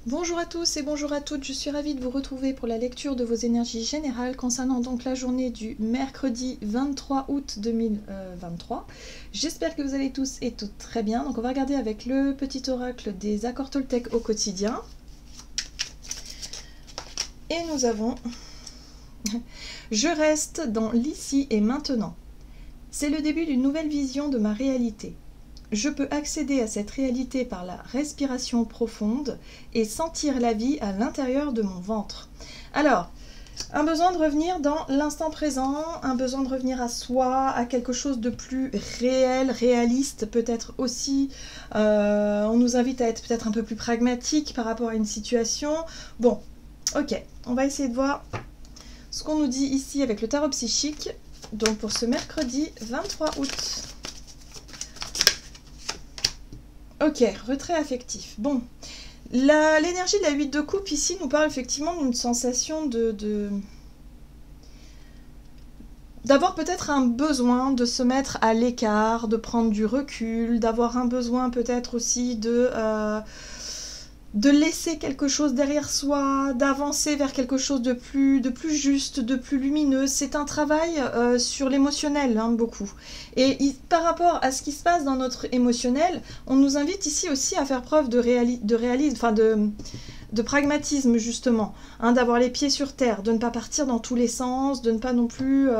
Bonjour à tous et bonjour à toutes, je suis ravie de vous retrouver pour la lecture de vos énergies générales concernant donc la journée du mercredi 23 août 2023. J'espère que vous allez tous et toutes très bien. Donc on va regarder avec le petit oracle des accords Toltec au quotidien. Et nous avons « Je reste dans l'ici et maintenant. C'est le début d'une nouvelle vision de ma réalité. Je peux accéder à cette réalité par la respiration profonde et sentir la vie à l'intérieur de mon ventre. » Alors, un besoin de revenir dans l'instant présent, un besoin de revenir à soi, à quelque chose de plus réel, réaliste peut-être aussi. On nous invite à être peut-être un peu plus pragmatique par rapport à une situation. Bon, ok, on va essayer de voir ce qu'on nous dit ici avec le tarot psychique. Donc pour ce mercredi 23 août. Ok, retrait affectif. Bon, l'énergie de la 8 de coupe ici nous parle effectivement d'une sensation d'avoir peut-être un besoin de se mettre à l'écart, de prendre du recul, d'avoir un besoin peut-être aussi de laisser quelque chose derrière soi, d'avancer vers quelque chose de plus juste, de plus lumineux. C'est un travail sur l'émotionnel, hein, beaucoup. Et par rapport à ce qui se passe dans notre émotionnel, on nous invite ici aussi à faire preuve de réalisme, enfin de pragmatisme justement, hein, d'avoir les pieds sur terre, de ne pas partir dans tous les sens, de ne pas non plus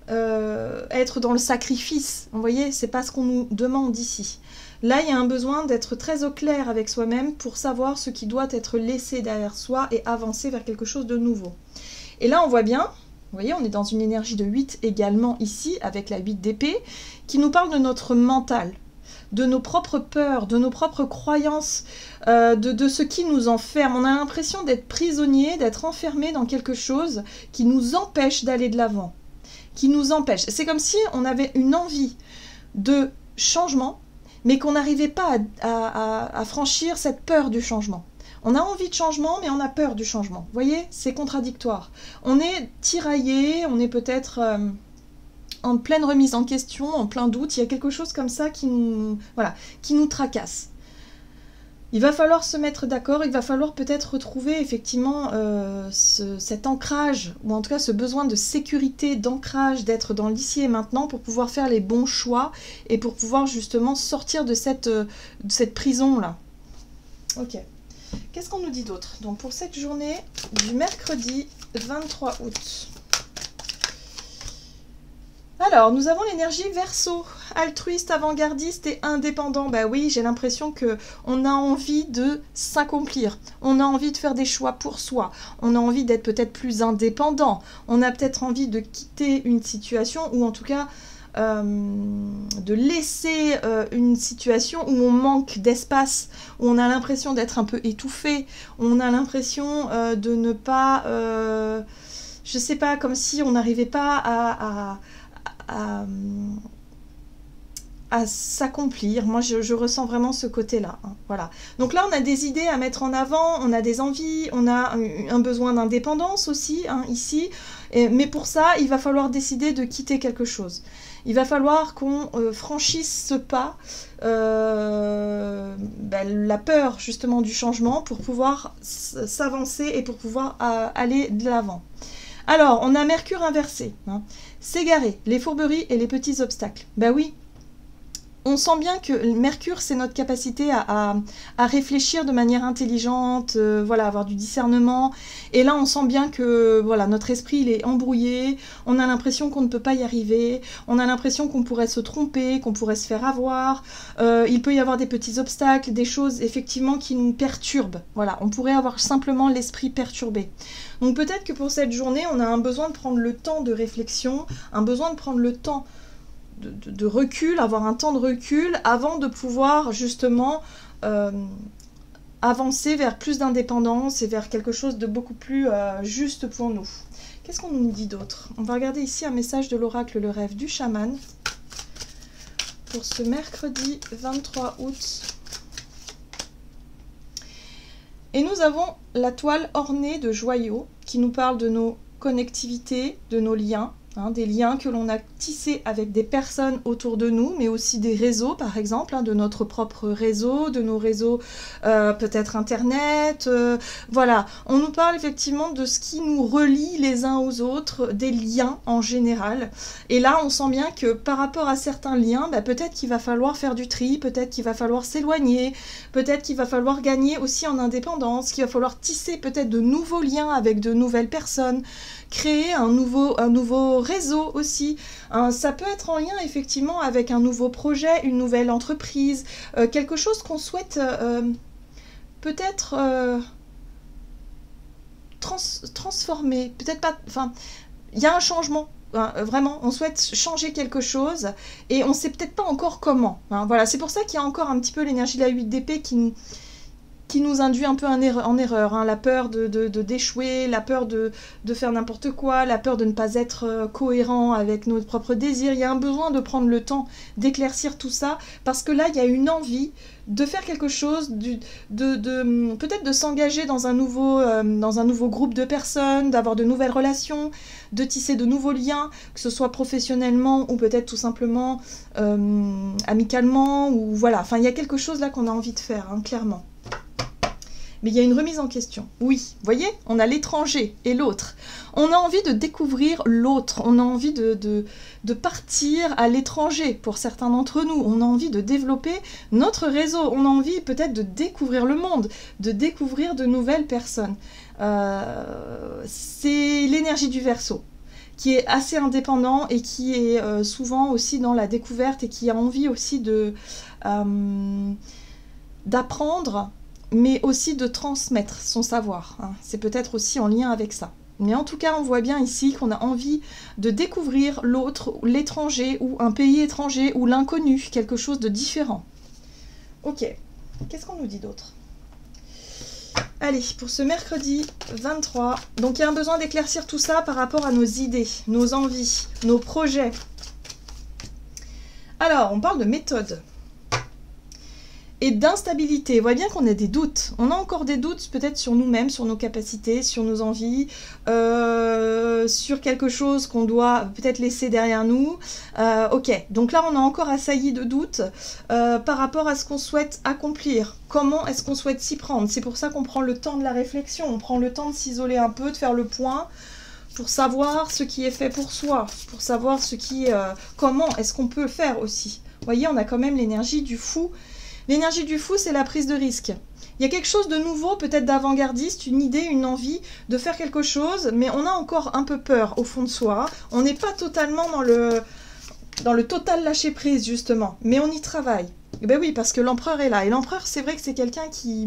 être dans le sacrifice. Vous voyez, c'est pas ce qu'on nous demande ici. Là, il y a un besoin d'être très au clair avec soi-même pour savoir ce qui doit être laissé derrière soi et avancer vers quelque chose de nouveau. Et là, on voit bien, vous voyez, on est dans une énergie de 8 également ici, avec la 8 d'épée, qui nous parle de notre mental, de nos propres peurs, de nos propres croyances, de ce qui nous enferme. On a l'impression d'être prisonnier, d'être enfermé dans quelque chose qui nous empêche d'aller de l'avant, qui nous empêche. C'est comme si on avait une envie de changement, mais qu'on n'arrivait pas à franchir cette peur du changement. On a envie de changement, mais on a peur du changement. Vous voyez, c'est contradictoire. On est tiraillé, on est peut-être en pleine remise en question, en plein doute. Il y a quelque chose comme ça qui nous tracasse. Il va falloir se mettre d'accord, il va falloir peut-être retrouver effectivement cet ancrage, ou en tout cas ce besoin de sécurité, d'ancrage, d'être dans l'ici et maintenant pour pouvoir faire les bons choix et pour pouvoir justement sortir de cette prison-là. Ok. Qu'est-ce qu'on nous dit d'autre? Donc pour cette journée du mercredi 23 août. Alors, nous avons l'énergie Verseau, altruiste, avant-gardiste et indépendant. Bah oui, j'ai l'impression qu'on a envie de s'accomplir, on a envie de faire des choix pour soi, on a envie d'être peut-être plus indépendant, on a peut-être envie de quitter une situation ou en tout cas de laisser une situation où on manque d'espace, où on a l'impression d'être un peu étouffé, où on a l'impression de ne pas, je sais pas, comme si on n'arrivait pas à s'accomplir. Moi, je ressens vraiment ce côté-là. Hein, voilà. Donc là, on a des idées à mettre en avant, on a des envies, on a un besoin d'indépendance aussi, hein, ici. Mais pour ça, il va falloir décider de quitter quelque chose. Il va falloir qu'on franchisse ce pas, la peur justement du changement pour pouvoir s'avancer et pour pouvoir aller de l'avant. Alors, on a Mercure inversé, hein. S'égarer, les fourberies et les petits obstacles. Ben oui, on sent bien que Mercure, c'est notre capacité à réfléchir de manière intelligente, voilà, avoir du discernement. Et là, on sent bien que voilà, notre esprit, il est embrouillé, on a l'impression qu'on ne peut pas y arriver, on a l'impression qu'on pourrait se tromper, qu'on pourrait se faire avoir. Il peut y avoir des petits obstacles, des choses effectivement qui nous perturbent. Voilà, on pourrait avoir simplement l'esprit perturbé. Donc peut-être que pour cette journée, on a un besoin de prendre le temps de réflexion, un besoin de prendre le temps de recul, avoir un temps de recul avant de pouvoir justement avancer vers plus d'indépendance et vers quelque chose de beaucoup plus juste pour nous. Qu'est-ce qu'on nous dit d'autre? On va regarder ici un message de l'oracle Le Rêve du Chaman pour ce mercredi 23 août. Et nous avons la toile ornée de joyaux qui nous parle de nos connectivités, de nos liens, hein, des liens que l'on a tissés avec des personnes autour de nous, mais aussi des réseaux, par exemple, hein, de notre propre réseau, de nos réseaux peut-être Internet. Voilà, on nous parle effectivement de ce qui nous relie les uns aux autres, des liens en général. Et là, on sent bien que par rapport à certains liens, bah, peut-être qu'il va falloir faire du tri, peut-être qu'il va falloir s'éloigner, peut-être qu'il va falloir gagner aussi en indépendance, qu'il va falloir tisser peut-être de nouveaux liens avec de nouvelles personnes, créer un nouveau réseau aussi. Ça peut être en lien effectivement avec un nouveau projet, une nouvelle entreprise, quelque chose qu'on souhaite peut-être transformer, peut-être pas, enfin, il y a un changement. Vraiment, on souhaite changer quelque chose et on sait peut-être pas encore comment. Voilà, c'est pour ça qu'il y a encore un petit peu l'énergie de la 8 d'épée qui nous induit un peu en erreur, hein. La peur d'échouer, la peur de faire n'importe quoi, la peur de ne pas être cohérent avec nos propres désirs. Il y a un besoin de prendre le temps d'éclaircir tout ça, parce que là, il y a une envie de faire quelque chose, peut-être de s'engager dans un nouveau groupe de personnes, d'avoir de nouvelles relations, de tisser de nouveaux liens, que ce soit professionnellement ou peut-être tout simplement amicalement, ou voilà. Enfin, il y a quelque chose là qu'on a envie de faire, hein, clairement. Mais il y a une remise en question. Oui, vous voyez, on a l'étranger et l'autre. On a envie de découvrir l'autre. On a envie de partir à l'étranger pour certains d'entre nous. On a envie de développer notre réseau. On a envie peut-être de découvrir le monde, de découvrir de nouvelles personnes. C'est l'énergie du Verseau, qui est assez indépendant et qui est souvent aussi dans la découverte et qui a envie aussi d'apprendre, mais aussi de transmettre son savoir, hein. C'est peut-être aussi en lien avec ça. Mais en tout cas, on voit bien ici qu'on a envie de découvrir l'autre, l'étranger, ou un pays étranger, ou l'inconnu, quelque chose de différent. Ok, qu'est-ce qu'on nous dit d'autre ? Allez, pour ce mercredi 23, donc il y a un besoin d'éclaircir tout ça par rapport à nos idées, nos envies, nos projets. Alors, on parle de méthode et d'instabilité. On voit bien qu'on a des doutes. On a encore des doutes peut-être sur nous-mêmes, sur nos capacités, sur nos envies, sur quelque chose qu'on doit peut-être laisser derrière nous. Ok, donc là on a encore assailli de doutes par rapport à ce qu'on souhaite accomplir. Comment est-ce qu'on souhaite s'y prendre? C'est pour ça qu'on prend le temps de la réflexion, on prend le temps de s'isoler un peu, de faire le point, pour savoir ce qui est fait pour soi, pour savoir comment est-ce qu'on peut le faire aussi. Vous voyez, on a quand même l'énergie du fou. L'énergie du fou, c'est la prise de risque. Il y a quelque chose de nouveau, peut-être d'avant-gardiste, une idée, une envie de faire quelque chose, mais on a encore un peu peur au fond de soi. On n'est pas totalement dans le total lâcher-prise, justement, mais on y travaille. Et ben oui, parce que l'empereur est là. Et l'empereur, c'est vrai que c'est quelqu'un qui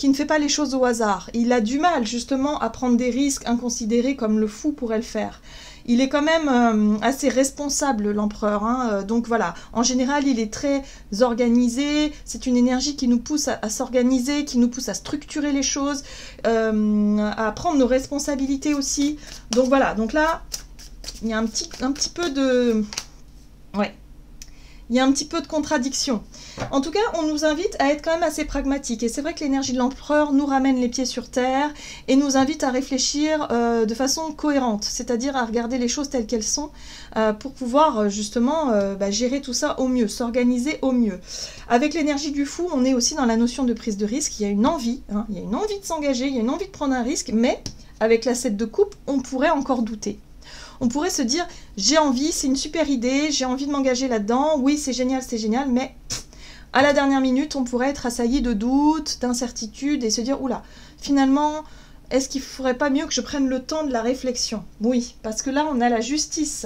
ne fait pas les choses au hasard. Il a du mal, justement, à prendre des risques inconsidérés comme le fou pourrait le faire. Il est quand même assez responsable, l'empereur, hein. Donc voilà, en général, il est très organisé. C'est une énergie qui nous pousse à s'organiser, qui nous pousse à structurer les choses, à prendre nos responsabilités aussi. Donc voilà, donc là, il y a un petit peu de... Ouais. Il y a un petit peu de contradiction. En tout cas, on nous invite à être quand même assez pragmatique. Et c'est vrai que l'énergie de l'empereur nous ramène les pieds sur terre et nous invite à réfléchir de façon cohérente, c'est-à-dire à regarder les choses telles qu'elles sont pour pouvoir justement gérer tout ça au mieux, s'organiser au mieux. Avec l'énergie du fou, on est aussi dans la notion de prise de risque. Il y a une envie, hein, il y a une envie de s'engager, il y a une envie de prendre un risque, mais avec la 7 de coupe, on pourrait encore douter. On pourrait se dire, j'ai envie, c'est une super idée, j'ai envie de m'engager là-dedans, oui, c'est génial, mais à la dernière minute, on pourrait être assailli de doutes, d'incertitudes et se dire, oula, finalement, est-ce qu'il ne faudrait pas mieux que je prenne le temps de la réflexion? Oui, parce que là, on a la justice.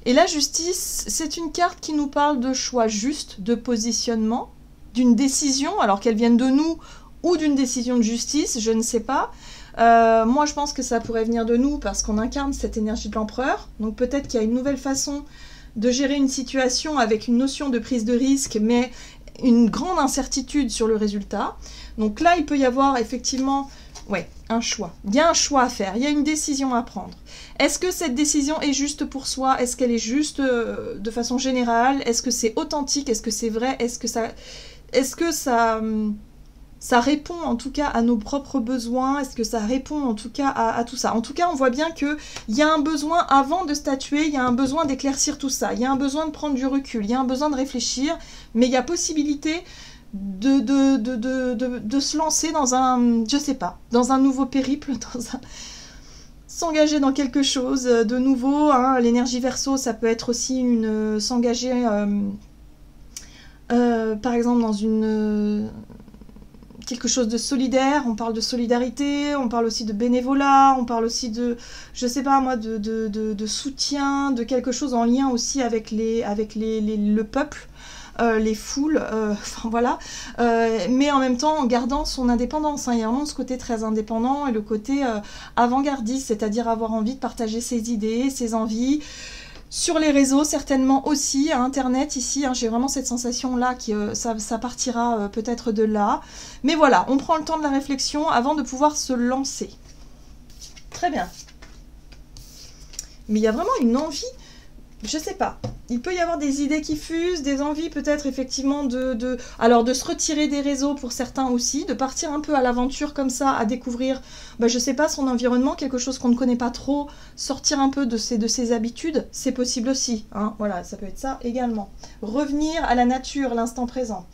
Et la justice, c'est une carte qui nous parle de choix juste, de positionnement, d'une décision, alors qu'elle vienne de nous ou d'une décision de justice, je ne sais pas. Moi, je pense que ça pourrait venir de nous parce qu'on incarne cette énergie de l'empereur. Donc peut-être qu'il y a une nouvelle façon de gérer une situation avec une notion de prise de risque, mais une grande incertitude sur le résultat. Donc là, il peut y avoir effectivement un choix. Il y a un choix à faire, il y a une décision à prendre. Est-ce que cette décision est juste pour soi? Est-ce qu'elle est juste de façon générale? Est-ce que c'est authentique? Est-ce que c'est vrai? Est-ce que ça ça répond en tout cas à nos propres besoins? Est-ce que ça répond en tout cas à tout ça? En tout cas, on voit bien qu'il y a un besoin, avant de statuer, il y a un besoin d'éclaircir tout ça. Il y a un besoin de prendre du recul, il y a un besoin de réfléchir, mais il y a possibilité de se lancer dans un, je sais pas, dans un nouveau périple, s'engager dans quelque chose de nouveau, hein. L'énergie Verseau, ça peut être aussi s'engager, par exemple, dans quelque chose de solidaire. On parle de solidarité, on parle aussi de bénévolat, on parle aussi de, je sais pas moi, de soutien, de quelque chose en lien aussi avec le peuple. Les foules, enfin voilà, mais en même temps en gardant son indépendance, hein. Il y a vraiment ce côté très indépendant et le côté avant-gardiste, c'est-à-dire avoir envie de partager ses idées, ses envies, sur les réseaux certainement aussi, à Internet ici, hein, j'ai vraiment cette sensation-là que ça partira peut-être de là, mais voilà, on prend le temps de la réflexion avant de pouvoir se lancer. Très bien. Mais il y a vraiment une envie, je sais pas, il peut y avoir des idées qui fusent, des envies peut-être effectivement alors de se retirer des réseaux pour certains aussi, de partir un peu à l'aventure comme ça, à découvrir, je sais pas, son environnement, quelque chose qu'on ne connaît pas trop, sortir un peu de ses habitudes, c'est possible aussi, hein, voilà, ça peut être ça également. Revenir à la nature, l'instant présent.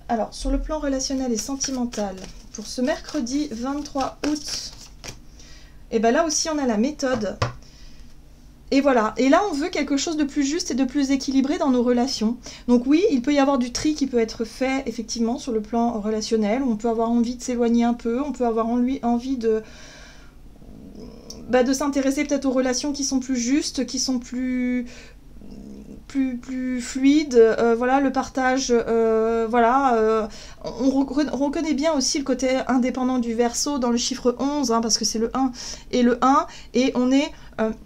Alors, sur le plan relationnel et sentimental, pour ce mercredi 23 août, et là aussi on a la méthode. Et voilà, et là on veut quelque chose de plus juste et de plus équilibré dans nos relations. Donc oui, il peut y avoir du tri qui peut être fait effectivement sur le plan relationnel, on peut avoir envie de s'éloigner un peu, on peut avoir envie de s'intéresser peut-être aux relations qui sont plus justes, qui sont plus fluides, voilà, le partage, voilà, on reconnaît bien aussi le côté indépendant du Verseau dans le chiffre 11, hein, parce que c'est le 1 et le 1, et on est,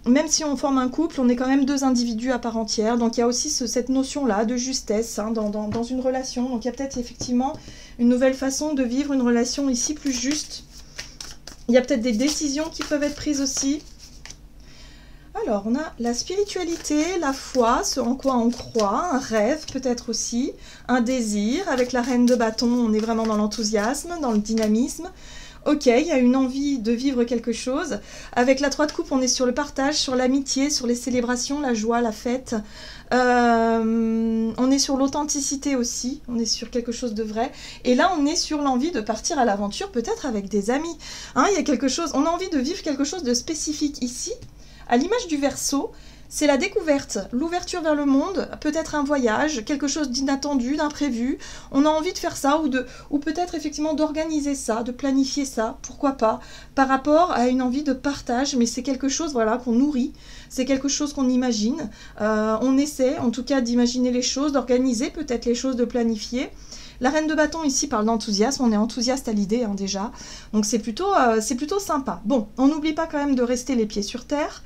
même si on forme un couple, on est quand même deux individus à part entière, donc il y a aussi cette notion-là de justesse, hein, dans une relation, donc il y a peut-être effectivement une nouvelle façon de vivre une relation ici plus juste. Il y a peut-être des décisions qui peuvent être prises aussi. Alors, on a la spiritualité, la foi, ce en quoi on croit, un rêve peut-être aussi, un désir. Avec la reine de bâton, on est vraiment dans l'enthousiasme, dans le dynamisme. Ok, il y a une envie de vivre quelque chose. Avec la 3 de coupe, on est sur le partage, sur l'amitié, sur les célébrations, la joie, la fête. On est sur l'authenticité aussi, on est sur quelque chose de vrai. Et là, on est sur l'envie de partir à l'aventure, peut-être avec des amis. Hein, il y a quelque chose, on a envie de vivre quelque chose de spécifique ici. À l'image du Verseau, c'est la découverte, l'ouverture vers le monde, peut-être un voyage, quelque chose d'inattendu, d'imprévu. On a envie de faire ça ou peut-être effectivement d'organiser ça, de planifier ça, pourquoi pas, par rapport à une envie de partage, mais c'est quelque chose, voilà, qu'on nourrit, c'est quelque chose qu'on imagine. On essaie en tout cas d'imaginer les choses, d'organiser peut-être les choses, de planifier. La reine de bâton ici parle d'enthousiasme, on est enthousiaste à l'idée hein, déjà, donc c'est plutôt sympa. Bon, on n'oublie pas quand même de rester les pieds sur terre,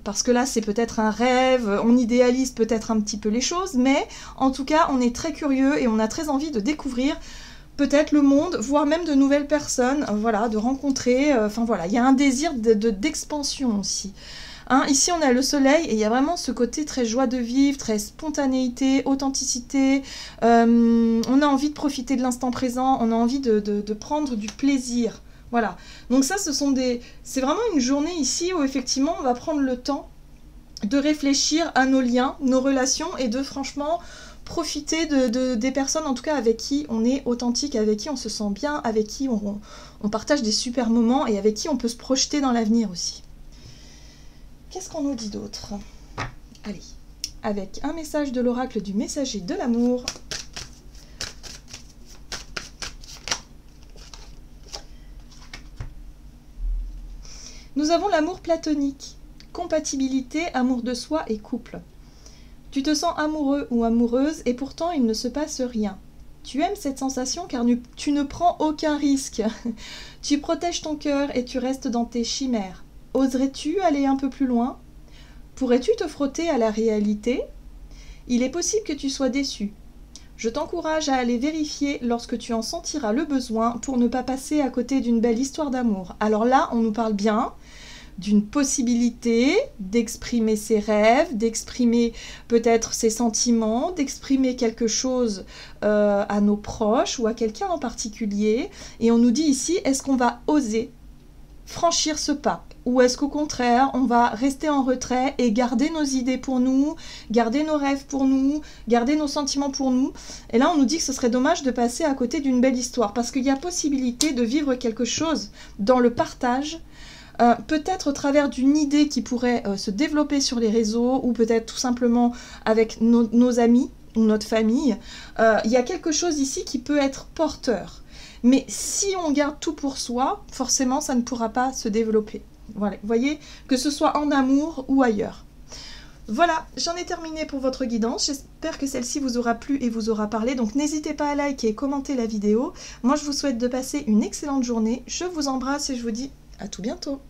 parce que là c'est peut-être un rêve, on idéalise peut-être un petit peu les choses, mais en tout cas on est très curieux et on a très envie de découvrir peut-être le monde, voire même de nouvelles personnes, voilà, de rencontrer, enfin voilà, il y a un désir d'expansion aussi. Hein, ici on a le soleil et il y a vraiment ce côté très joie de vivre, très spontanéité, authenticité, on a envie de profiter de l'instant présent, on a envie de prendre du plaisir, voilà. Donc ça c'est vraiment une journée ici où effectivement on va prendre le temps de réfléchir à nos liens, nos relations et de franchement profiter des personnes en tout cas avec qui on est authentique, avec qui on se sent bien, avec qui on partage des super moments et avec qui on peut se projeter dans l'avenir aussi. Qu'est-ce qu'on nous dit d'autre? Allez, avec un message de l'oracle du messager de l'amour. Nous avons l'amour platonique, compatibilité, amour de soi et couple. Tu te sens amoureux ou amoureuse et pourtant il ne se passe rien. Tu aimes cette sensation car tu ne prends aucun risque. Tu protèges ton cœur et tu restes dans tes chimères. Oserais-tu aller un peu plus loin? Pourrais-tu te frotter à la réalité? Il est possible que tu sois déçu. Je t'encourage à aller vérifier lorsque tu en sentiras le besoin pour ne pas passer à côté d'une belle histoire d'amour. Alors là, on nous parle bien d'une possibilité d'exprimer ses rêves, d'exprimer peut-être ses sentiments, d'exprimer quelque chose à nos proches ou à quelqu'un en particulier. Et on nous dit ici, est-ce qu'on va oser franchir ce pas? Ou est-ce qu'au contraire, on va rester en retrait et garder nos idées pour nous, garder nos rêves pour nous, garder nos sentiments pour nous? Et là, on nous dit que ce serait dommage de passer à côté d'une belle histoire, parce qu'il y a possibilité de vivre quelque chose dans le partage, peut-être au travers d'une idée qui pourrait se développer sur les réseaux, ou peut-être tout simplement avec nos amis ou notre famille. Il y a quelque chose ici qui peut être porteur. Mais si on garde tout pour soi, forcément, ça ne pourra pas se développer. Voilà, vous voyez, que ce soit en amour ou ailleurs. Voilà, j'en ai terminé pour votre guidance. J'espère que celle-ci vous aura plu et vous aura parlé. Donc n'hésitez pas à liker et commenter la vidéo. Moi, je vous souhaite de passer une excellente journée. Je vous embrasse et je vous dis à tout bientôt.